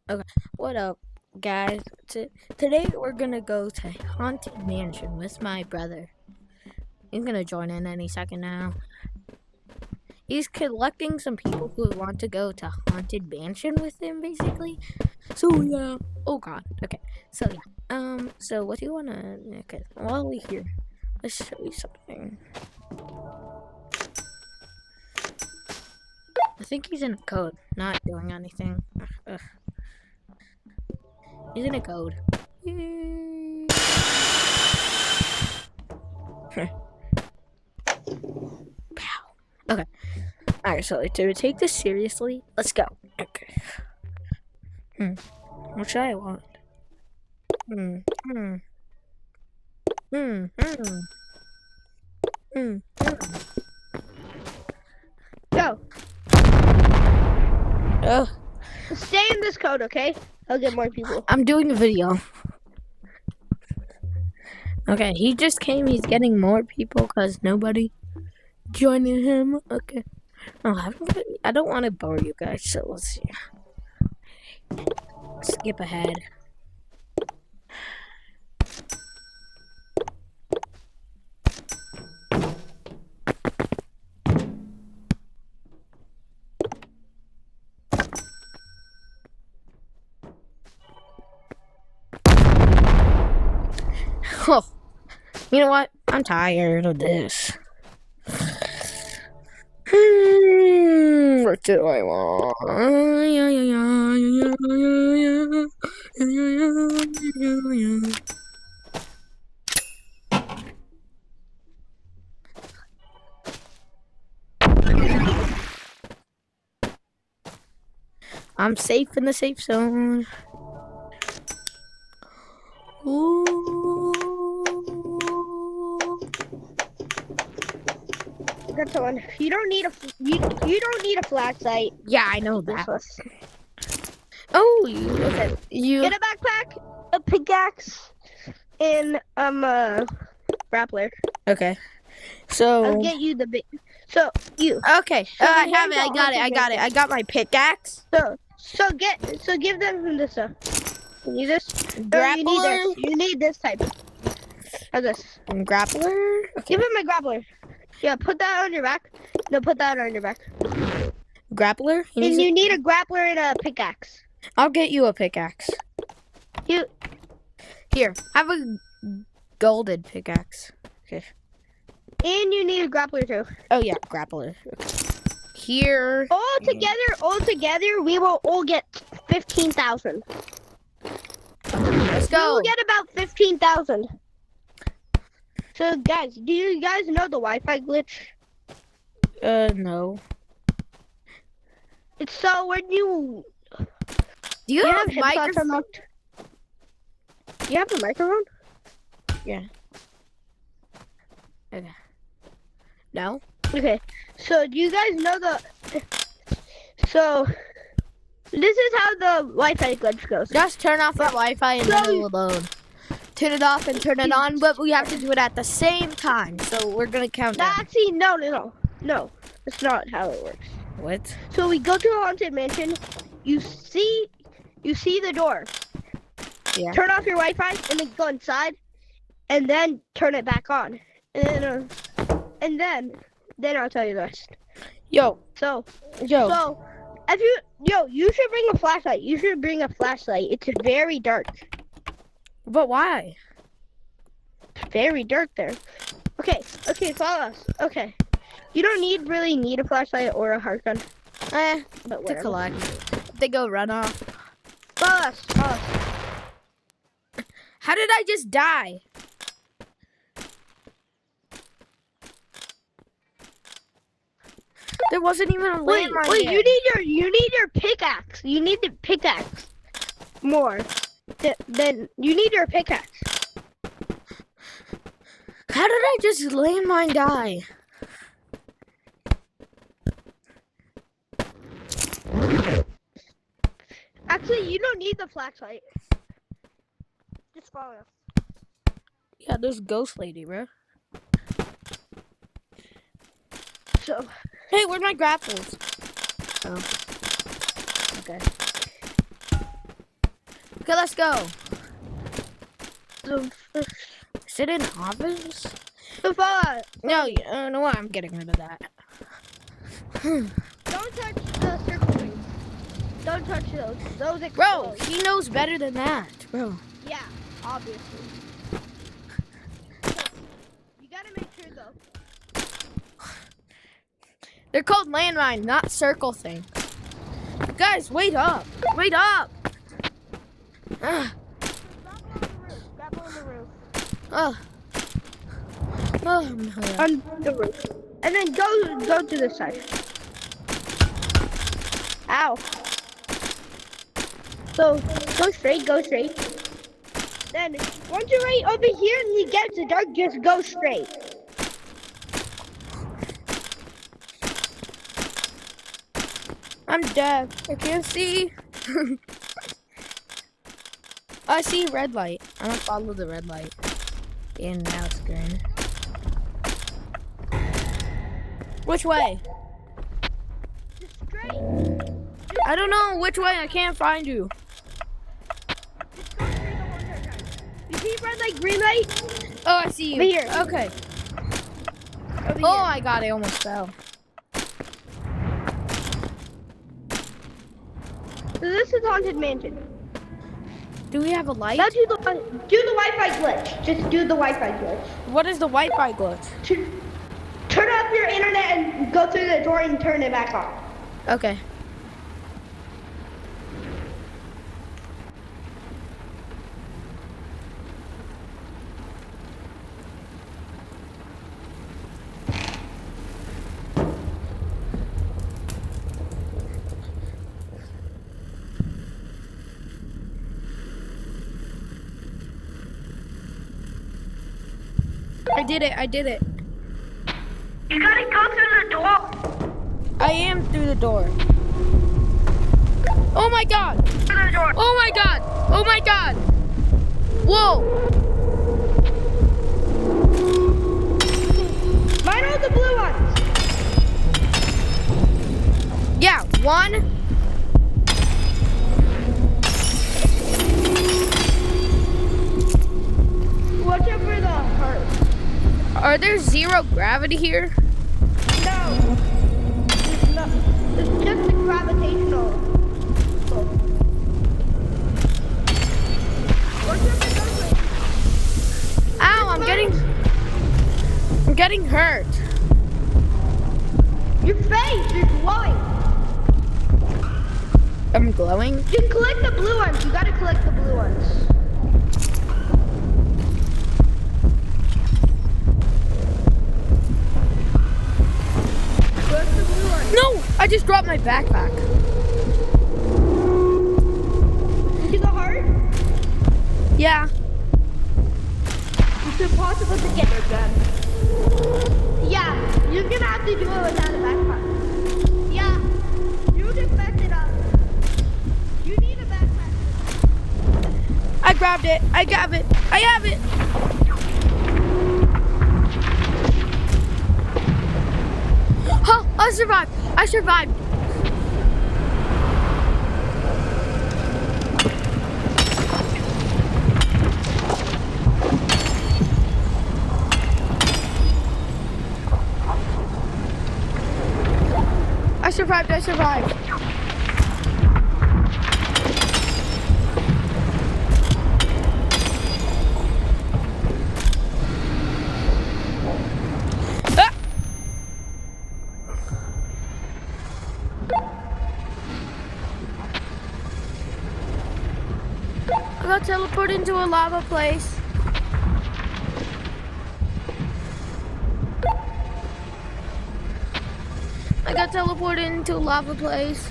Okay, what up, guys? Today we're gonna go to Haunted Mansion with my brother. He's gonna join in any second now. He's collecting some people who want to go to Haunted Mansion with him, basically. So yeah. Oh God. Okay. So yeah. So what do you wanna? Okay. While we're here, let's show you something. I think he's in a code, not doing anything. Ugh. He's in a code. Okay. Alright, so to take this seriously, let's go. Okay. What should I want? Go. Oh, Stay in this code, okay? I'll get more people. I'm doing a video. Okay, he just came. He's getting more people because nobody joining him. Okay. Oh, I don't want to bore you guys, so let's see. Skip ahead. Oh, you know what? I'm tired of this. What do I want? I'm safe in the safe zone. Ooh. That's the one. You don't need a flashlight. Yeah, I know that. Oh, you Get a backpack, a pickaxe, and a grappler. okay. So I'll get you the big. So you. Okay. So I have it. I got it. I got my pickaxe. So give them this stuff. You need this. Grappler. You need this type. How's this? Grappler. Okay. Give him my grappler. Yeah, put that on your back. No, put that on your back. Grappler. And you need a grappler and a pickaxe. I'll get you a pickaxe. Here, have a golden pickaxe. Okay. And you need a grappler too. Oh yeah, grappler. Okay. Here. All together, we will all get 15,000. Let's go. We'll get about 15,000. So guys, do you guys know the Wi-Fi glitch? No. It's so when you. Do you have microphone? Do you have a microphone? Yeah. Okay. No? Okay. So do you guys know the So this is how the Wi-Fi glitch goes. Just turn off the Wi-Fi and then it will load. Turn it off and turn it on, but we have to do it at the same time. So we're gonna count down. Actually, no. That's not how it works. What? So we go to a haunted mansion. You see the door. Yeah. Turn off your Wi-Fi and then go inside, and then turn it back on, and then I'll tell you the rest. Yo. So if you should bring a flashlight. You should bring a flashlight. It's very dark. But why? Very dark there. Okay, follow us. Okay. You don't really need a flashlight or a heart gun. To collect. They go run off. Follow us. How did I just die? There wasn't even a landmine. Wait, you need your pickaxe. You need the pickaxe more. Then you need your pickaxe. How did I just landmine die? Actually, you don't need the flashlight. Just follow us. Yeah, there's Ghost Lady, bro. So. Hey, where's my grapples? Oh. Okay. Okay, let's go. The, Is it an office? the far. No, you know what? I'm getting rid of that. Don't touch the circle rings. Don't touch those. Those Bro, explode. he knows better than that, bro. Yeah, obviously. You gotta make sure though. They're called landmines, not circle things. Guys, wait up. Wait up. Ugh. Grapple on the roof. Ugh. Oh, yeah. On the roof. And then go to the side. Ow. So go straight, go straight. Then once you're right over here and you get to dark, just go straight. I'm dead. I can't see. I see red light. I'm gonna follow the red light. And now it's green. Which way? Just straight. I don't know which way. I can't find you. Just go straight the whole entire time. You see red light, green light? Oh, I see you. Over here. Okay. Over Oh here. my god, I almost fell. So this is Haunted Mansion. Do we have a light? Now do the Wi-Fi glitch. Just do the Wi-Fi glitch. What is the Wi-Fi glitch? Turn off your internet and go through the door and turn it back on. Okay. I did it. I did it. You gotta go through the door. I am through the door. Oh my god. Through the door. Oh my god. Oh my god. Whoa. Mine are the blue ones. Yeah, one. Watch out for the heart. Are there zero gravity here? No. It's just a gravitational. Watch out for those ones. Ow, I'm getting hurt. Your face, you're glowing. I'm glowing. Just collect the blue ones. You gotta collect the blue ones. Collect the blue ones. No, I just dropped my backpack. See the heart? Yeah. It's impossible to get it done. Yeah, you're gonna have to do it without a backpack. Yeah, you just messed it up. You need a backpack. I grabbed it. I got it. I have it. Huh, I survived. I survived. I survived. I survived. Ah! I got teleported into a lava place. I got teleported into a lava place.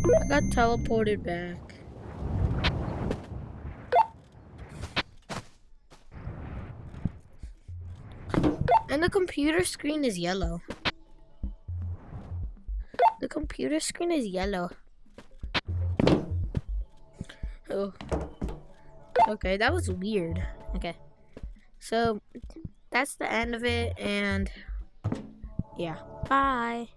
I got teleported back. And the computer screen is yellow. The computer screen is yellow. Oh. Okay, that was weird. Okay. So, that's the end of it, and yeah. Bye.